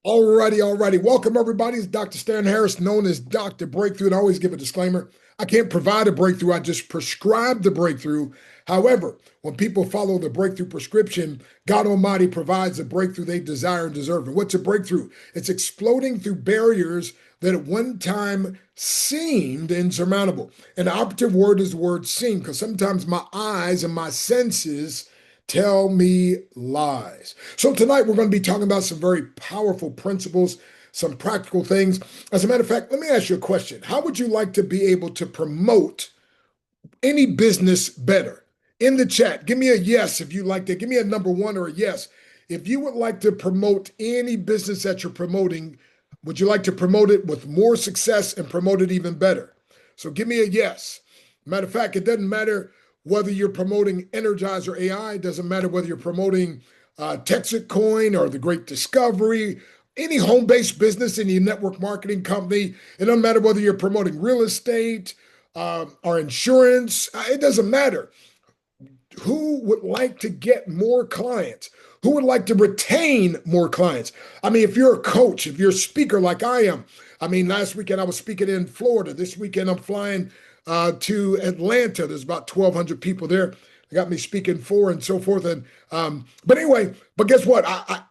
Alrighty. Welcome, everybody. It's Dr. Stan Harris, known as Dr. Breakthrough. And I always give a disclaimer. I can't provide a breakthrough. I just prescribe the breakthrough. However, when people follow the breakthrough prescription, God Almighty provides the breakthrough they desire and deserve. And what's a breakthrough? It's exploding through barriers that at one time seemed insurmountable. And the operative word is the word seem, because sometimes my eyes and my senses tell me lies. So tonight we're going to be talking about some very powerful principles, some practical things. As a matter of fact, let me ask you a question. How would you like to be able to promote any business better? In the chat, give me a yes if you like to. Give me a number one or a yes. If you would like to promote any business that you're promoting, would you like to promote it with more success and promote it even better? So give me a yes. Matter of fact, it doesn't matter whether you're promoting Energizer AI, it doesn't matter whether you're promoting Texas Coin or the Great Discovery, any home-based business, any network marketing company. It doesn't matter whether you're promoting real estate or insurance. It doesn't matter. Who would like to get more clients? Who would like to retain more clients? I mean, if you're a coach, if you're a speaker like I am, I mean, last weekend I was speaking in Florida. This weekend I'm flying to Atlanta. There's about 1,200 people there. They got me speaking for and so forth. And but anyway, but guess what?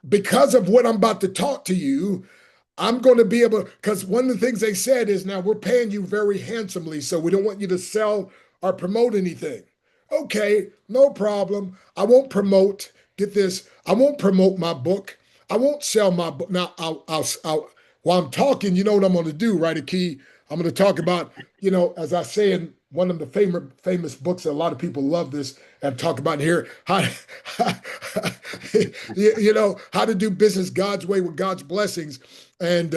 Because of what I'm about to talk to you, I'm going to be able, because one of the things they said is now we're paying you very handsomely, so we don't want you to sell or promote anything. Okay, no problem. I won't promote. Get this. I won't promote my book. I won't sell my book. Now, while I'm talking, you know what I'm going to do, right, Akey? I'm going to talk about, as I say in one of the famous books that a lot of people love this and talk about here, how, how to do business God's way with God's blessings. And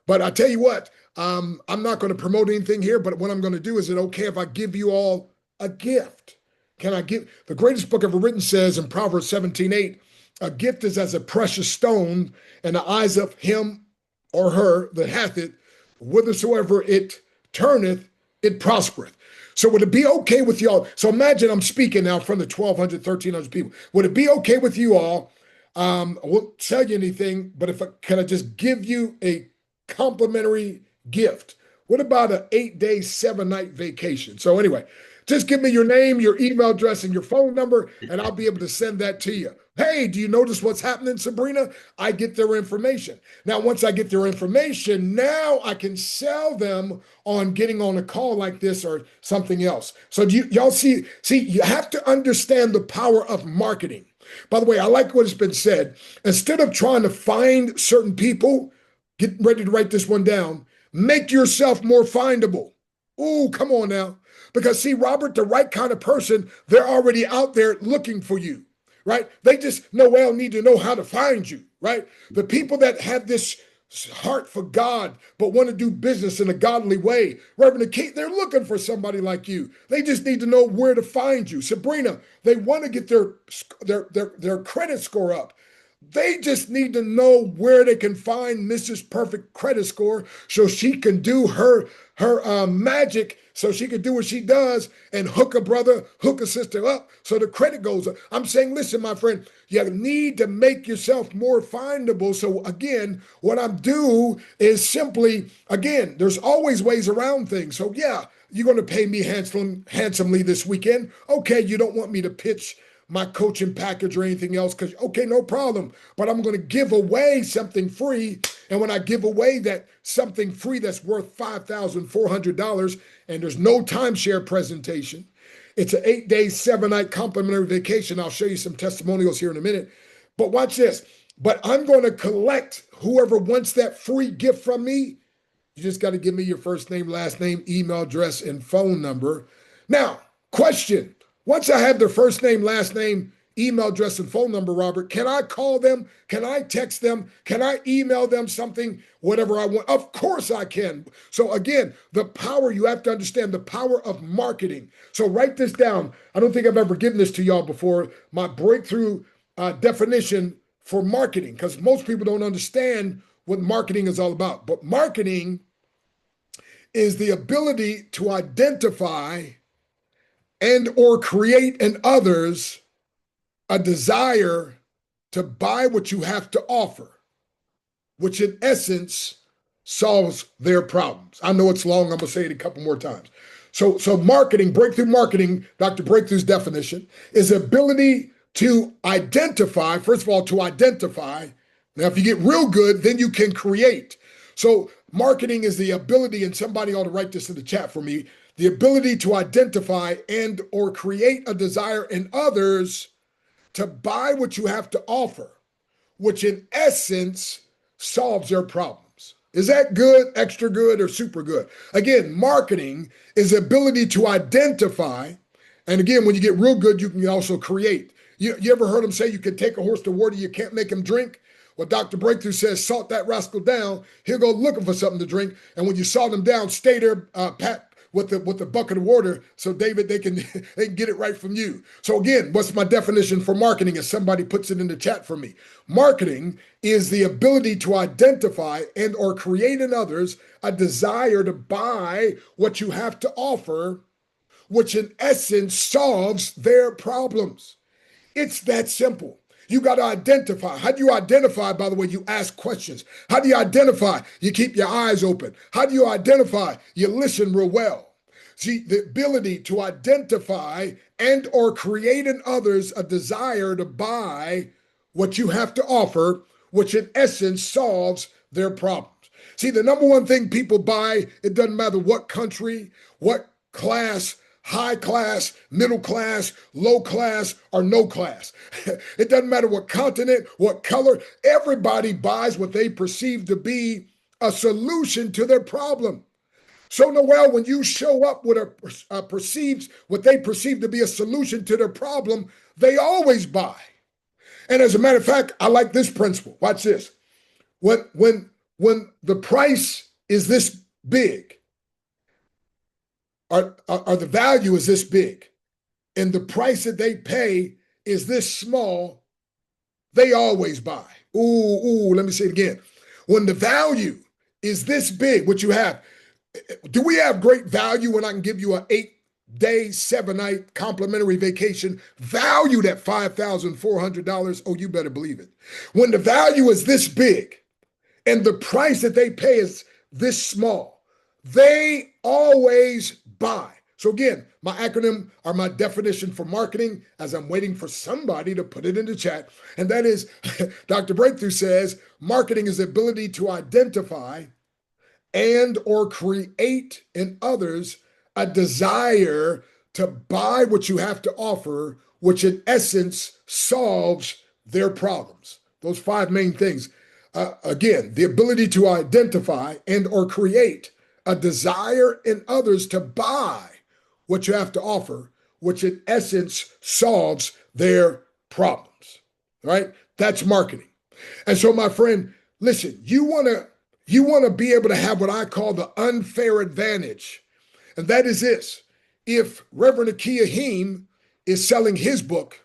but I tell you what, I'm not going to promote anything here. But what I'm going to do is, it okay if I give you all a gift? Can I give? The greatest book ever written says in Proverbs 17:8, a gift is as a precious stone in the eyes of him or her that hath it, whithersoever it turneth, it prospereth. So would it be okay with y'all? So imagine I'm speaking now in front of 1,200, 1,300 people. Would it be okay with you all? I won't tell you anything, but can I just give you a complimentary gift? What about an 8-day, 7-night vacation? So anyway, just give me your name, your email address, and your phone number, and I'll be able to send that to you. Hey, do you notice what's happening, Sabrina? I get their information. Now, once I get their information, now I can sell them on getting on a call like this or something else. So do y'all see, you have to understand the power of marketing. By the way, I like what has been said. Instead of trying to find certain people, get ready to write this one down, make yourself more findable. Ooh, come on now. Because see, Robert, the right kind of person, they're already out there looking for you, right? They just need to know how to find you, right? The people that have this heart for God, but want to do business in a godly way, Reverend Kate, they're looking for somebody like you. They just need to know where to find you. Sabrina, they want to get their credit score up. They just need to know where they can find Mrs. Perfect credit score so she can do her magic, so she can do what she does and hook a brother, hook a sister up so the credit goes up. I'm saying, listen, my friend, you need to make yourself more findable. So again, what I'm do is simply, again, there's always ways around things. So yeah, you're going to pay me handsomely this weekend. Okay, you don't want me to pitch my coaching package or anything else, because okay, no problem, but I'm going to give away something free. And when I give away that something free that's worth $5,400 and there's no timeshare presentation, it's an 8-day, 7-night complimentary vacation. I'll show you some testimonials here in a minute. But watch this. But I'm going to collect whoever wants that free gift from me. You just got to give me your first name, last name, email address, and phone number. Now, question. Once I have their first name, last name, email address, and phone number, Robert, can I call them? Can I text them? Can I email them something, whatever I want? Of course I can. So again, the power, you have to understand the power of marketing. So write this down. I don't think I've ever given this to y'all before. My breakthrough definition for marketing, because most people don't understand what marketing is all about. But marketing is the ability to identify and or create in others a desire to buy what you have to offer. which in essence solves their problems. I know it's long. I'm going to say it a couple more times. So marketing, breakthrough marketing, Dr. Breakthrough's definition is ability to identify, first of all, to identify. Now, if you get real good, then you can create. So marketing is the ability, and somebody ought to write this in the chat for me, the ability to identify and or create a desire in others to buy what you have to offer, which in essence solves their problems. Is that good, extra good, or super good? Again, marketing is the ability to identify. And again, when you get real good, you can also create. You ever heard them say you can take a horse to water, you can't make him drink? Well, Dr. Breakthrough says, salt that rascal down. He'll go looking for something to drink. And when you salt him down, stay there, pat, with the bucket of water, so David, they can get it right from you. So again, what's my definition for marketing? As somebody puts it in the chat for me, marketing is the ability to identify and or create in others a desire to buy what you have to offer, which in essence solves their problems. It's that simple. You got to identify. How do you identify? By the way, you ask questions. How do you identify? You keep your eyes open. How do you identify? You listen real well. See, the ability to identify and or create in others a desire to buy what you have to offer, which in essence solves their problems. See, the number one thing people buy, it doesn't matter what country, what class, high class, middle class, low class, or no class. It doesn't matter what continent, what color. Everybody buys what they perceive to be a solution to their problem. So Noel, when you show up with what they perceive to be a solution to their problem, they always buy. And as a matter of fact, I like this principle. Watch this. When the price is this big, or the value is this big, and the price that they pay is this small, they always buy. Let me say it again. When the value is this big, what you have, do we have great value when I can give you an 8-day, 7-night complimentary vacation valued at $5,400? Oh, you better believe it. When the value is this big and the price that they pay is this small, they always buy. So again, my acronym or my definition for marketing, as I'm waiting for somebody to put it in the chat, and that is, Dr. Breakthrough says, marketing is the ability to identify and or create in others a desire to buy what you have to offer, which in essence solves their problems. Those 5 main things. Again, the ability to identify and or create a desire in others to buy what you have to offer, which in essence solves their problems, right? That's marketing. And so, my friend, listen, you want to be able to have what I call the unfair advantage. And that is this. If Reverend Akia Heem is selling his book,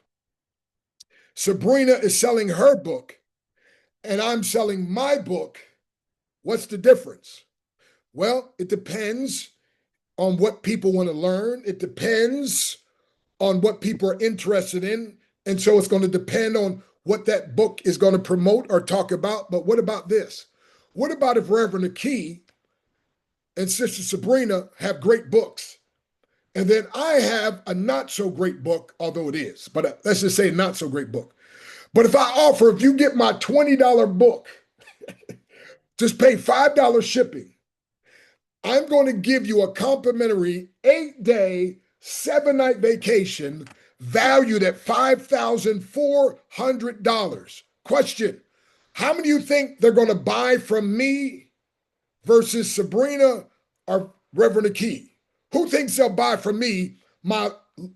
Sabrina is selling her book, and I'm selling my book, what's the difference? Well, it depends on what people want to learn. It depends on what people are interested in. And so it's going to depend on what that book is going to promote or talk about. But what about this? What about if Reverend Akia and Sister Sabrina have great books, and then I have a not so great book, although it is, but let's just say not so great book. But if you get my $20 book, just pay $5 shipping, I'm going to give you a complimentary 8-day, 7-night vacation valued at $5,400. Question, how many of you think they're going to buy from me versus Sabrina or Reverend Akia? Who thinks they'll buy from me my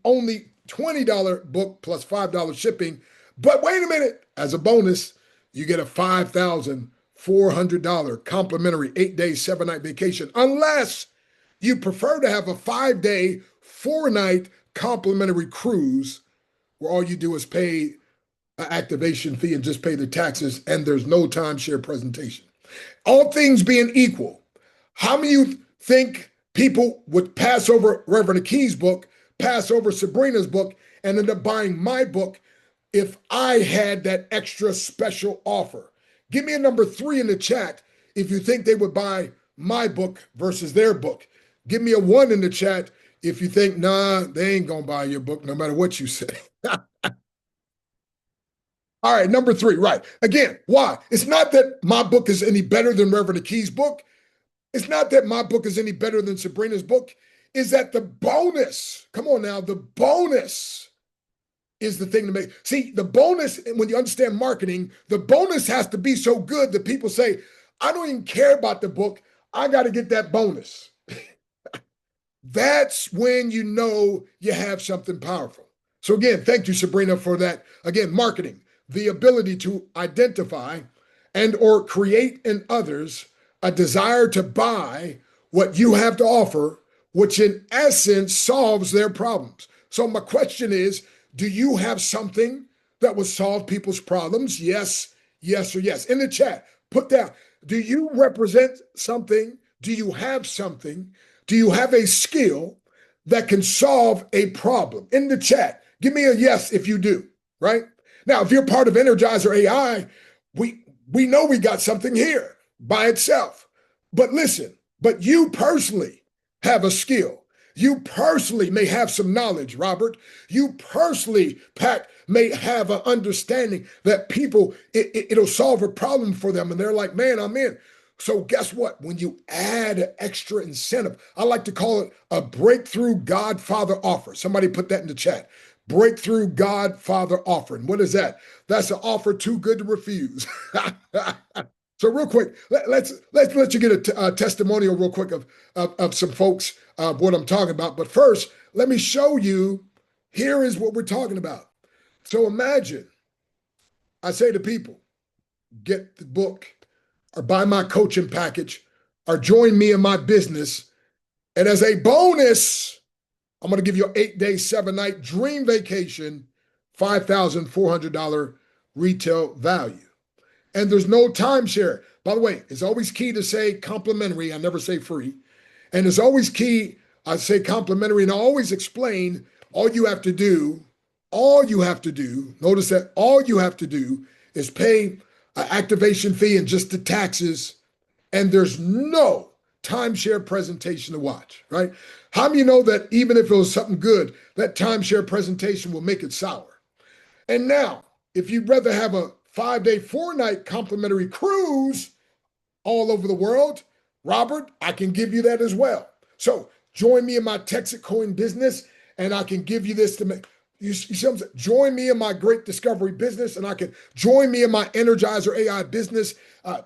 only $20 book plus $5 shipping? But wait a minute, as a bonus, you get a $5,400 complimentary 8-day, 7-night vacation, unless you prefer to have a 5-day, 4-night complimentary cruise where all you do is pay an activation fee and just pay the taxes, and there's no timeshare presentation. All things being equal, how many of you think people would pass over Reverend Akia's book, pass over Sabrina's book, and end up buying my book if I had that extra special offer? Give me a number 3 in the chat if you think they would buy my book versus their book. Give me a 1 in the chat if you think, nah, they ain't gonna buy your book no matter what you say. All right, number 3, right. Again, why? It's not that my book is any better than Reverend Akey's book. It's not that my book is any better than Sabrina's book. Is that the bonus? Come on now, the bonus is the thing to make. See, the bonus, when you understand marketing, the bonus has to be so good that people say, I don't even care about the book. I got to get that bonus. That's when you know you have something powerful. So again, thank you, Sabrina, for that. Again, marketing, the ability to identify and or create in others a desire to buy what you have to offer, which in essence solves their problems. So my question is, do you have something that will solve people's problems? Yes, yes, or yes. In the chat, put down, do you represent something? Do you have something? Do you have a skill that can solve a problem? In the chat, give me a yes if you do, right? Now, if you're part of Energizer AI, we know we got something here by itself. But listen, but you personally have a skill. You personally may have some knowledge, Robert. You personally, Pat, may have an understanding that people, it'll solve a problem for them. And they're like, man, I'm in. So guess what? When you add an extra incentive, I like to call it a breakthrough Godfather offer. Somebody put that in the chat. Breakthrough Godfather offer. And what is that? That's an offer too good to refuse. So real quick, let's let you get a testimonial real quick of some folks what I'm talking about. But first, let me show you, here is what we're talking about. So imagine, I say to people, get the book or buy my coaching package or join me in my business. And as a bonus, I'm going to give you an 8-day, 7-night dream vacation, $5,400 retail value. And there's no timeshare. By the way, it's always key to say complimentary. I never say free. And it's always key, I say complimentary, and I always explain all you have to do, notice that all you have to do is pay an activation fee and just the taxes, and there's no timeshare presentation to watch, right? How many of you know that even if it was something good, that timeshare presentation will make it sour? And now, if you'd rather have a 5-day, 4-night complimentary cruise all over the world, Robert, I can give you that as well. So join me in my Texas coin business, and I can give you this to make. You see what I'm saying? Join me in my great discovery business, and I can join me in my Energizer AI business,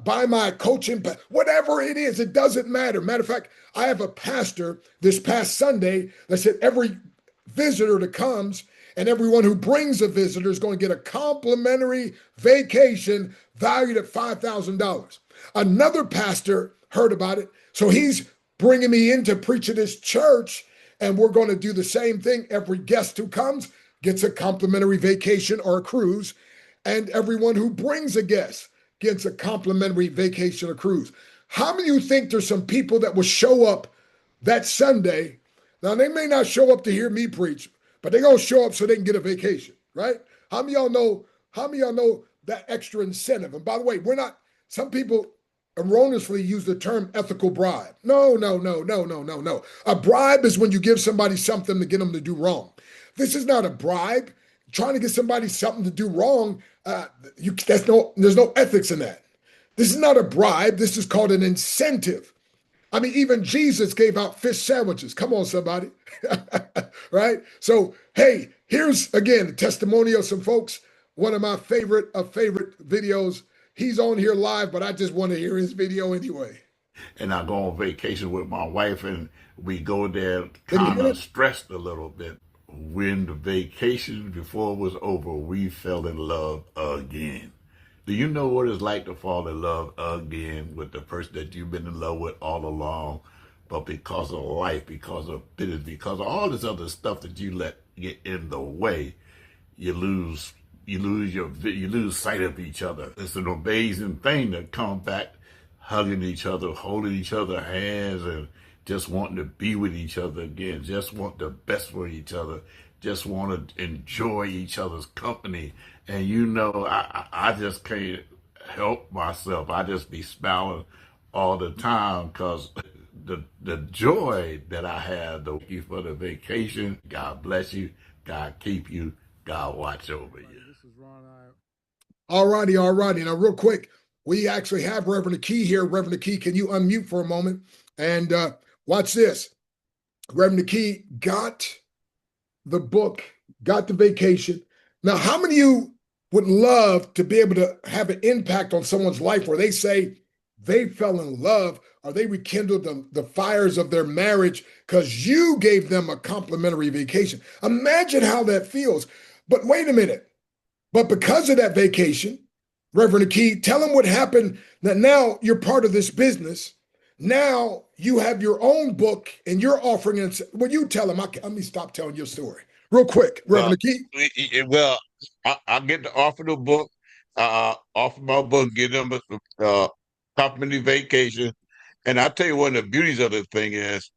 buy my coaching, whatever it is, it doesn't matter. Matter of fact, I have a pastor this past Sunday that said every visitor that comes and everyone who brings a visitor is going to get a complimentary vacation valued at $5,000. Another pastor heard about it, so he's bringing me in to preach at his church, and we're going to do the same thing. Every guest who comes gets a complimentary vacation or a cruise, and everyone who brings a guest gets a complimentary vacation or cruise. How many of you think there's some people that will show up that Sunday? Now, they may not show up to hear me preach, but they're going to show up so they can get a vacation, right? How many of y'all know that extra incentive? And by the way, some people erroneously use the term ethical bribe. No. A bribe is when you give somebody something to get them to do wrong. This is not a bribe. Trying to get somebody something to do wrong, there's no ethics in that. This is not a bribe. This is called an incentive. I mean, even Jesus gave out fish sandwiches. Come on, somebody. Right? So, hey, here's, again, a testimonial of some folks. One of my favorite videos. He's on here live, but I just want to hear his video anyway. And I go on vacation with my wife, and we go there kind of stressed a little bit. When the vacation before it was over, we fell in love again. Do you know what it's like to fall in love again with the person that you've been in love with all along? But because of life, because of business, because of all this other stuff that you let get in the way, you lose sight of each other. It's an amazing thing to come back hugging each other, holding each other's hands, and just wanting to be with each other again, just want the best for each other, just want to enjoy each other's company. And I just can't, help myself. I just be smiling all the time because the joy that I have. Thank you for the vacation. God bless you. God keep you. God watch over you. All righty, all righty. Now, real quick, we actually have Reverend Key here. Reverend Key, can you unmute for a moment? And watch this. Reverend Key got the book, got the vacation. Now, how many of you would love to be able to have an impact on someone's life where they say they fell in love or they rekindled the fires of their marriage because you gave them a complimentary vacation? Imagine how that feels. But wait a minute. But because of that vacation, Reverend Key, tell them what happened. That now you're part of this business. Now you have your own book and you're offering it. Well, you tell them. Let me stop telling your story real quick, Well, Reverend Key. well, I get to offer the book, offer my book, give them a complimentary vacation. And I tell you, one of the beauties of the thing is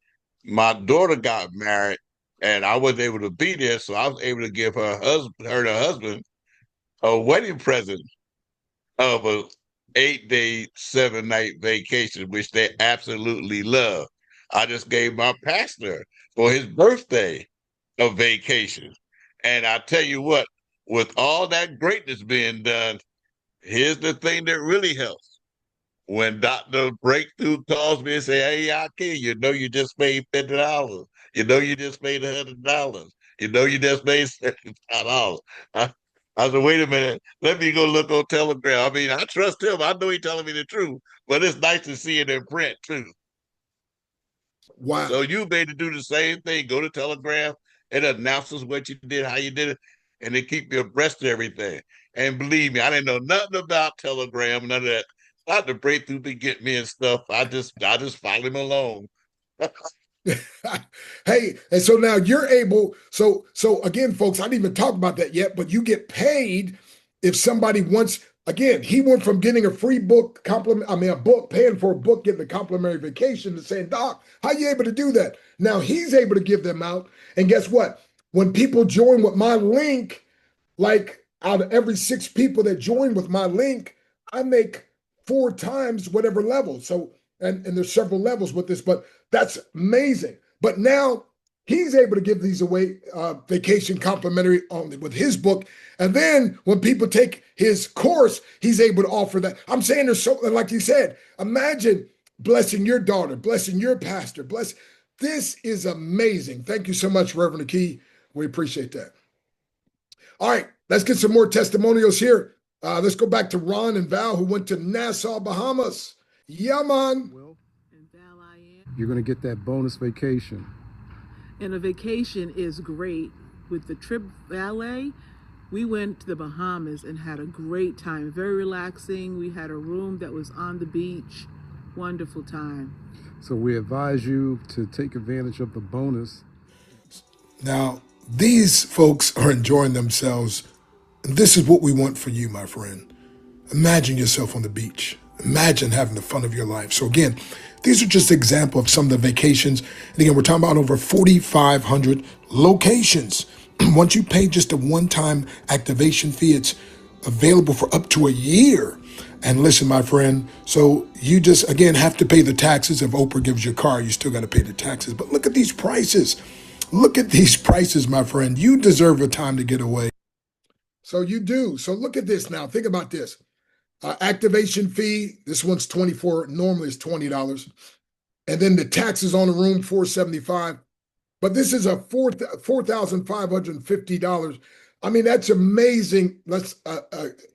my daughter got married and I was able to be there. So I was able to give her and her husband a wedding present of a 8-day, 7-night vacation, which they absolutely love. I just gave my pastor for his birthday a vacation. And I tell you what, with all that greatness being done, here's the thing that really helps. When Dr. Breakthrough calls me and say, "Hey, Aki, you know you just made $50. You know you just made $100. You know you just made $75." I said, "Wait a minute, let me go look on Telegram." I mean, I trust him. I know he's telling me the truth, but it's nice to see it in print too. So Wow. you made to do the same thing. Go to Telegram. It announces what you did, how you did it, and they keep you abreast of everything. And believe me, I didn't know nothing about Telegram, none of that. Not the breakthrough to get me and stuff. I just follow him along. Hey, and so now you're able. So again, folks, I didn't even talk about that yet, but you get paid if somebody wants. Again, he went from getting a free book compliment, I mean a book, paying for a book, getting a complimentary vacation to saying, "Doc, how you able to do that?" Now he's able to give them out. And guess what? When people join with my link, like out of every 6 people that join with my link, I make 4 times whatever level. So, and there's several levels with this, but that's amazing. But now he's able to give these away, vacation complimentary only with his book. And then when people take his course, he's able to offer that. I'm saying there's so, like you said, imagine blessing your daughter, blessing your pastor, bless. This is amazing. Thank you so much, Reverend Key. We appreciate that. All right, let's get some more testimonials here. Let's go back to Ron and Val, who went to Nassau, Bahamas. Yeah, man. You're going to get that bonus vacation. And a vacation is great. With the trip valet, we went to the Bahamas and had a great time. Very relaxing. We had a room that was on the beach. Wonderful time. So we advise you to take advantage of the bonus. Now, these folks are enjoying themselves. And this is what we want for you, my friend. Imagine yourself on the beach. Imagine having the fun of your life. So again, these are just examples of some of the vacations. And again, we're talking about over 4,500 locations. Once you pay just a one-time activation fee, it's available for up to a year. And listen, my friend, so you just, again, have to pay the taxes. If Oprah gives you a car, you still got to pay the taxes. But look at these prices. Look at these prices, my friend. You deserve a time to get away. So you do. So look at this now. Think about this. Activation fee. This one's $24. Normally it's $20. And then the taxes on the room, $475. But this is a $4,550. I mean, that's amazing. That's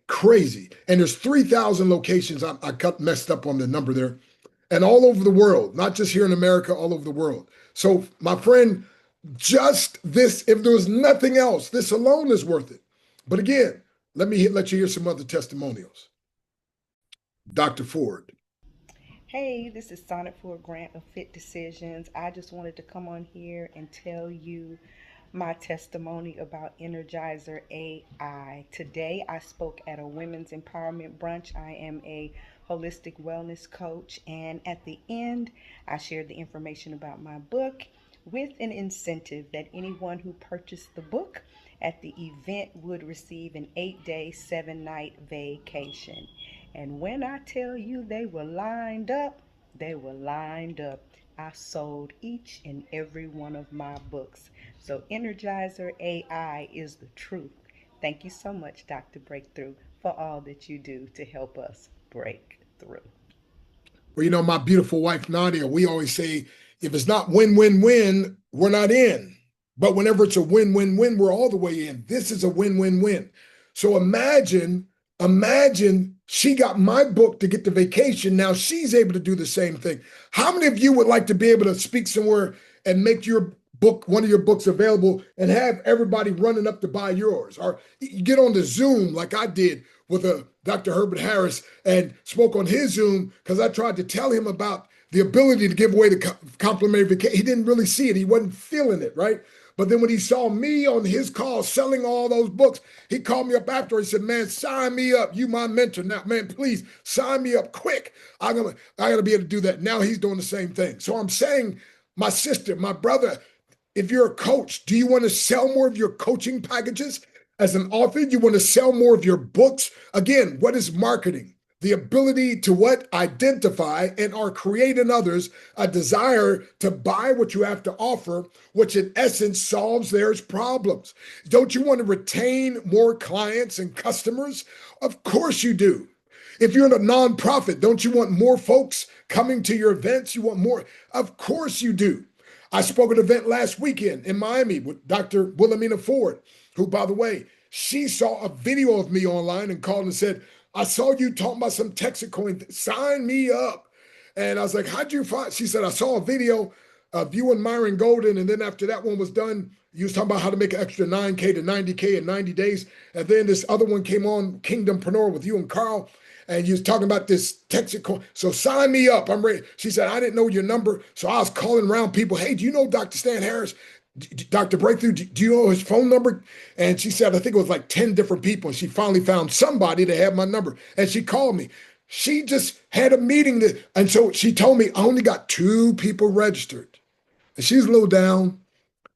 crazy. And there's 3,000 locations. I got messed up on the number there. And all over the world, not just here in America, all over the world. So my friend, just this, if there was nothing else, this alone is worth it. But again, let you hear some other testimonials. Dr. Ford. Hey, this is Sonnet for a Grant of Fit Decisions. I just wanted to come on here and tell you my testimony about Energizer AI. Today I spoke at a women's empowerment brunch. I am a holistic wellness coach, and at the end I shared the information about my book with an incentive that anyone who purchased the book at the event would receive an 8-day, 7-night vacation. And when I tell you they were lined up, they were lined up. I sold each and every one of my books. So Energizer AI is the truth. Thank you so much, Dr. Breakthrough, for all that you do to help us break through. Well, my beautiful wife, Nadia, we always say, if it's not win, win, win, we're not in. But whenever it's a win, win, win, we're all the way in. This is a win, win, win. So imagine she got my book to get the vacation. Now she's able to do the same thing. How many of you would like to be able to speak somewhere and make your book, one of your books available and have everybody running up to buy yours? Or you get on the Zoom like I did with Dr. Herbert Harris and spoke on his Zoom because I tried to tell him about the ability to give away the complimentary vacation. He didn't really see it. He wasn't feeling it, right? But then when he saw me on his call selling all those books, he called me up after. He said, "Man, sign me up. You my mentor now. Man, please sign me up quick. I gotta be able to do that." Now he's doing the same thing. So I'm saying, my sister, my brother, if you're a coach, do you want to sell more of your coaching packages? As an author, you want to sell more of your books? Again, what is marketing? The ability to what? Identify and or create in others a desire to buy what you have to offer, which in essence solves their problems. Don't you want to retain more clients and customers? Of course you do. If you're in a nonprofit, don't you want more folks coming to your events? You want more? Of course you do. I spoke at an event last weekend in Miami with Dr. Wilhelmina Ford, who, by the way, she saw a video of me online and called and said, "I saw you talking about some Texas coin. Sign me up." And I was like, "How'd you find?" She said, "I saw a video of you and Myron Golden. And then after that one was done, you was talking about how to make an extra 9K to 90K in 90 days. And then this other one came on, Kingdompreneur, with you and Carl. And you was talking about this Texas coin. So sign me up. I'm ready." She said, "I didn't know your number." So I was calling around people. "Hey, do you know Dr. Stan Harris? Dr. Breakthrough, do you know his phone number?" And she said, I think it was like 10 different people. And she finally found somebody that had my number. And she called me. She just had a meeting. And so she told me, "I only got 2 people registered." And she's a little down.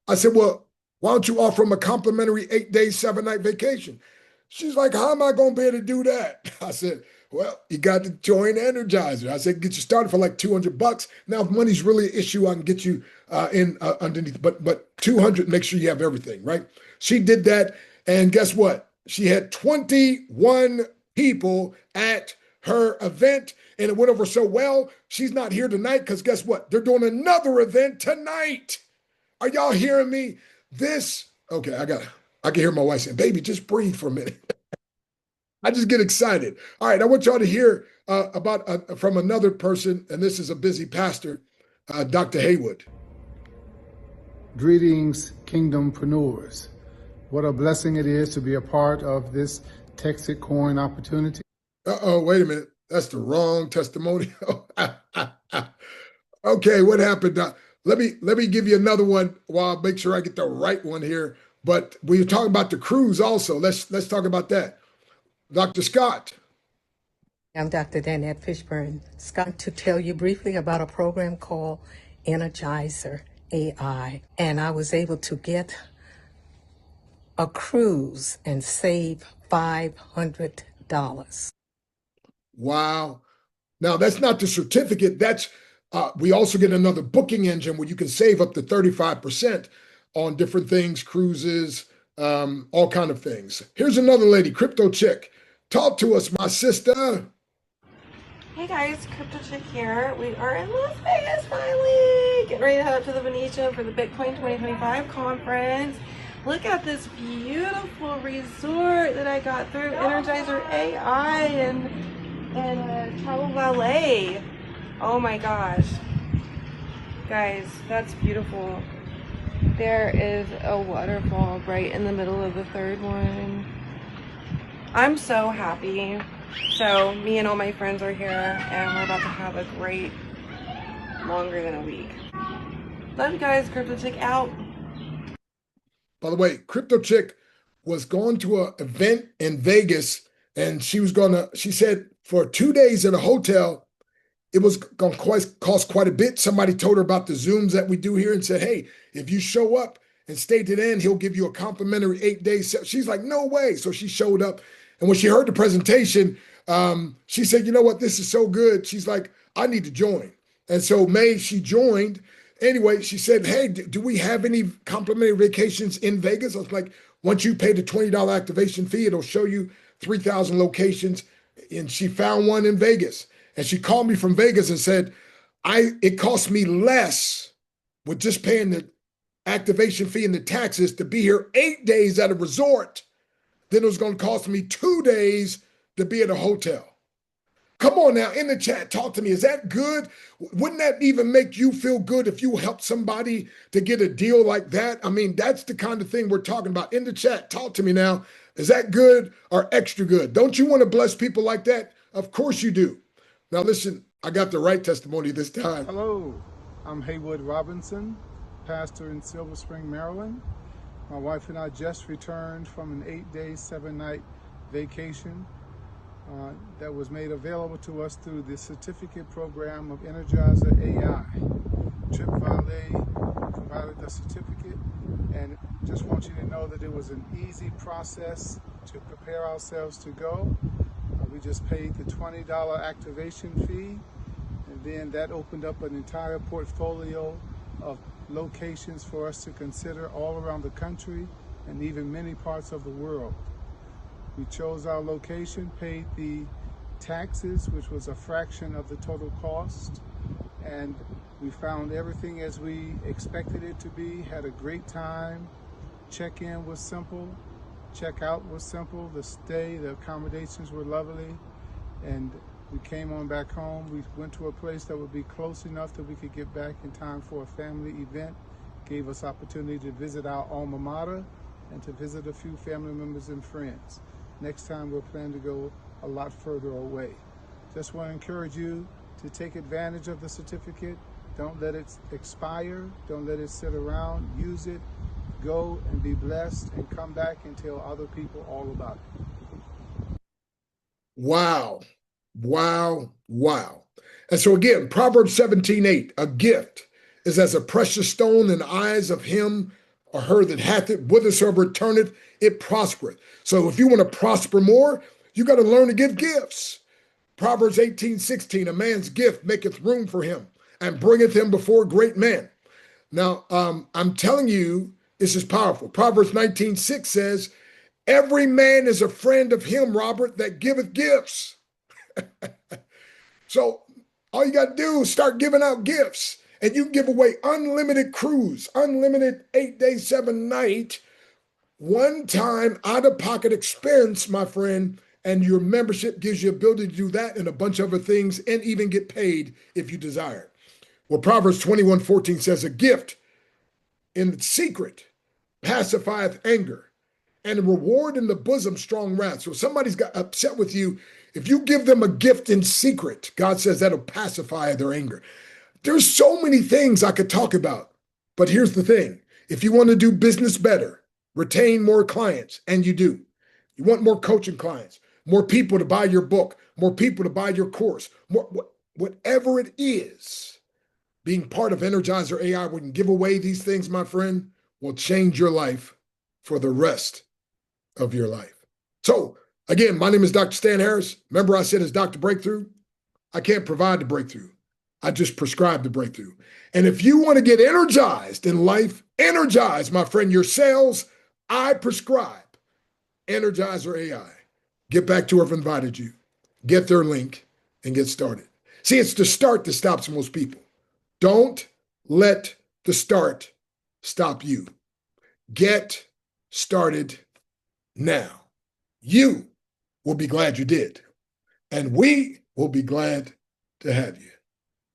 I said, "Well, why don't you offer them a complimentary 8-day, 7-night vacation?" She's like, "How am I going to be able to do that?" I said, "Well, you got to join Energizer." I said, "Get you started for like $200. Now, if money's really an issue, I can get you in underneath. But 200, make sure you have everything, right?" She did that. And guess what? She had 21 people at her event. And it went over so well. She's not here tonight because guess what? They're doing another event tonight. Are y'all hearing me? Okay, I can hear my wife saying, "Baby, just breathe for a minute." I just get excited. All right, I want y'all to hear about from another person, and this is a busy pastor, Dr. Haywood. Greetings, Kingdompreneurs. What a blessing it is to be a part of this Texas coin opportunity. Uh-oh, wait a minute. That's the wrong testimonial. Okay, what happened? Let me give you another one while I make sure I get the right one here. But we were talking about the cruise also. Let's talk about that. Dr. Scott. I'm Dr. Danette Fishburne. Scott, to tell you briefly about a program called Energizer AI. And I was able to get a cruise and save $500. Wow. Now, that's not the certificate. That's we also get another booking engine where you can save up to 35% on different things, cruises, all kind of things. Here's another lady, Crypto Chick. Talk to us, my sister. Hey guys, Crypto Chick here. We are in Las Vegas finally, getting ready to head up to the Venetian for the Bitcoin 2025 conference. Look at this beautiful resort that I got through Energizer AI and Travel Valet. Oh my gosh, guys, that's beautiful. There is a waterfall right in the middle of the third one. I'm so happy. So me and all my friends are here and we're about to have a great longer than a week. Love you guys. Crypto Chick out. By the way, Crypto Chick was going to an event in Vegas, and she said for 2 days at a hotel, it was going to cost quite a bit. Somebody told her about the Zooms that we do here and said, "Hey, if you show up and stay to the end, he'll give you a complimentary 8 days." She's like, "No way." So she showed up. And when she heard the presentation, She said, you know what, this is so good. She's like, I need to join. And so May, she joined. Anyway, she said, hey, do we have any complimentary vacations in Vegas? I was like, once you pay the $20 activation fee, it'll show you 3,000 locations. And she found one in Vegas. And she called me from Vegas and said, it cost me less with just paying the activation fee and the taxes to be here 8 days at a resort than it was going to cost me 2 days to be at a hotel. Come on now, in the chat, talk to me. Is that good? Wouldn't that even make you feel good if you help somebody to get a deal like that? I mean, that's the kind of thing we're talking about. In the chat, talk to me now. Is that good or extra good? Don't you want to bless people like that? Of course you do. Now listen, I got the right testimony this time. Hello, I'm Haywood Robinson, pastor in Silver Spring, Maryland. My wife and I just returned from an 8-day, 7-night vacation that was made available to us through the certificate program of Energizer AI. Trip Valet provided the certificate, and just want you to know that it was an easy process to prepare ourselves to go. We just paid the $20 activation fee, and then that opened up an entire portfolio of locations for us to consider all around the country and even many parts of the world. We chose our location, paid the taxes, which was a fraction of the total cost, and we found everything as we expected it to be, had a great time. Check-in was simple, check-out was simple, the stay, the accommodations were lovely, and we came on back home. We went to a place that would be close enough that we could get back in time for a family event, gave us opportunity to visit our alma mater and to visit a few family members and friends. Next time we'll plan to go a lot further away. Just want to encourage you to take advantage of the certificate. Don't let it expire. Don't let it sit around. Use it. Go and be blessed and come back and tell other people all about it. Wow. Wow. Wow. And so again, Proverbs 17:8, a gift is as a precious stone in the eyes of him or her that hath it, whithersoever it turneth, it prospereth. So if you want to prosper more, you got to learn to give gifts. Proverbs 18:16, a man's gift maketh room for him and bringeth him before great men. Now, I'm telling you, this is powerful. Proverbs 19:6 says, every man is a friend of him, Robert, that giveth gifts. So all you got to do is start giving out gifts, and you can give away unlimited cruise, unlimited 8-day, 7-night, one-time out-of-pocket expense, my friend, and your membership gives you ability to do that and a bunch of other things and even get paid if you desire. Well, Proverbs 21:14 says, a gift in secret pacifieth anger, and a reward in the bosom strong wrath. So if somebody's got upset with you, if you give them a gift in secret, God says that'll pacify their anger. There's so many things I could talk about, but here's the thing. If you want to do business better, retain more clients, and you do. You want more coaching clients, more people to buy your book, more people to buy your course, whatever it is, being part of Energizer AI, where you can give away these things, my friend, will change your life for the rest of your life. So again, my name is Dr. Stan Harris. Remember I said it's Dr. Breakthrough? I can't provide the breakthrough. I just prescribe the breakthrough. And if you want to get energized in life, energize, my friend, your sales, I prescribe Energizer AI. Get back to whoever invited you. Get their link and get started. See, it's the start that stops most people. Don't let the start stop you. Get started now. You will be glad you did. And we will be glad to have you.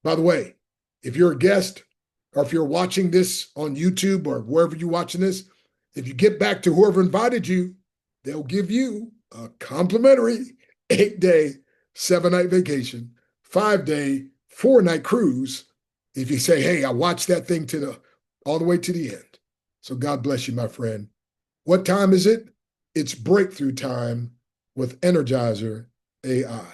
By the way, if you're a guest or if you're watching this on YouTube or wherever you're watching this, if you get back to whoever invited you, they'll give you a complimentary 8-day, 7-night vacation, 5-day, 4-night cruise. If you say, hey, I watched that thing all the way to the end. So God bless you, my friend. What time is it? It's breakthrough time with Energizer AI.